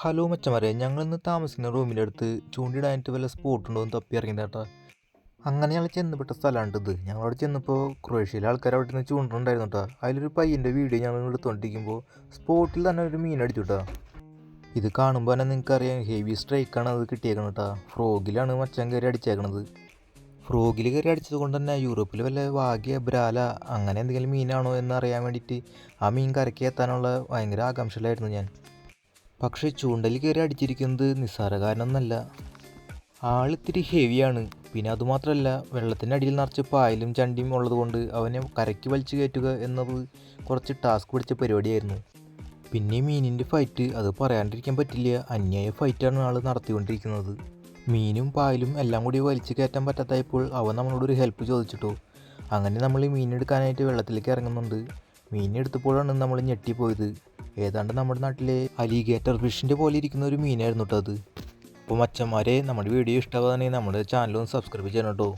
Hello മച്ചന്മാരെ, ഞങ്ങളിന്ന് താമസിക്കുന്ന റൂമിൻ്റെ അടുത്ത് ചൂണ്ടിടാനായിട്ട് വല്ല സ്പോട്ട് ഉണ്ടോ എന്ന് തപ്പി ഇറങ്ങിയിട്ടാ. അങ്ങനെ ഞങ്ങൾ ചെന്നപ്പെട്ട സ്ഥലമാണ് ഇത്. ഞങ്ങളവിടെ ചെന്നപ്പോൾ ക്രൊയേഷ്യയിലെ ആൾക്കാർ അവിടെ നിന്ന് ചൂണ്ടിട്ടുണ്ടായിരുന്നു കേട്ടോ. അതിലൊരു പയ്യൻ്റെ വീഡിയോ ഞങ്ങൾ എടുത്തുകൊണ്ടിരിക്കുമ്പോൾ സ്പോട്ടിൽ തന്നെ ഒരു മീൻ അടിച്ചു കേട്ടോ. ഇത് കാണുമ്പോൾ തന്നെ നിങ്ങൾക്കറിയാം, ഹെവി സ്ട്രൈക്കാണ് അത് കിട്ടിയേക്കുന്നത് കേട്ടോ. ഫ്രോഗിലാണ് മച്ചൻ കയറി അടിച്ചേക്കണത്. ഫ്രോഗിൽ കയറി അടിച്ചത് കൊണ്ട് തന്നെ യൂറോപ്പിൽ വല്ല വാഗ്യ ബ്രാല അങ്ങനെ എന്തെങ്കിലും മീനാണോ എന്ന് അറിയാൻ വേണ്ടിയിട്ട് ആ മീൻ കരയ്ക്ക് എത്താനുള്ള ഭയങ്കര ആകാംക്ഷയിലായിരുന്നു ഞാൻ. പക്ഷേ ചൂണ്ടൽ കയറി അടിച്ചിരിക്കുന്നത് നിസ്സാരക്കാരനൊന്നല്ല. ആളിത്തിരി ഹെവിയാണ്. പിന്നെ അതുമാത്രമല്ല, വെള്ളത്തിൻ്റെ അടിയിൽ നിറച്ച് പായലും ചണ്ടിയും ഉള്ളതുകൊണ്ട് അവനെ കരയ്ക്ക് വലിച്ചു കയറ്റുക എന്നത് കുറച്ച് ടാസ്ക് പിടിച്ച പരിപാടിയായിരുന്നു. പിന്നെ മീനിൻ്റെ ഫൈറ്റ് അത് പറയാണ്ടിരിക്കാൻ പറ്റില്ല. അന്യായ ഫൈറ്റാണ് ആൾ നടത്തിക്കൊണ്ടിരിക്കുന്നത്. മീനും പായലും എല്ലാം കൂടി വലിച്ചു കയറ്റാൻ പറ്റാത്തപ്പോൾ അവൻ നമ്മളോടൊരു ഹെൽപ്പ് ചോദിച്ചിട്ടു. അങ്ങനെ നമ്മൾ മീനെടുക്കാനായിട്ട് വെള്ളത്തിലേക്ക് ഇറങ്ങുന്നുണ്ട്. മീനെടുത്തപ്പോഴാണ് നമ്മൾ ഞെട്ടിപ്പോയത്. ഏതാണ്ട് നമ്മുടെ നാട്ടിലെ അലിഗേറ്റർ ഫിഷിൻ്റെ പോലെ ഇരിക്കുന്ന ഒരു മീനായിരുന്നു കേട്ടോ അത്. അപ്പോൾ മച്ചന്മാരെ, നമ്മുടെ വീഡിയോ ഇഷ്ടമാകുകയാണെങ്കിൽ നമ്മുടെ ചാനലൊന്ന് സബ്സ്ക്രൈബ് ചെയ്യണം കേട്ടോ.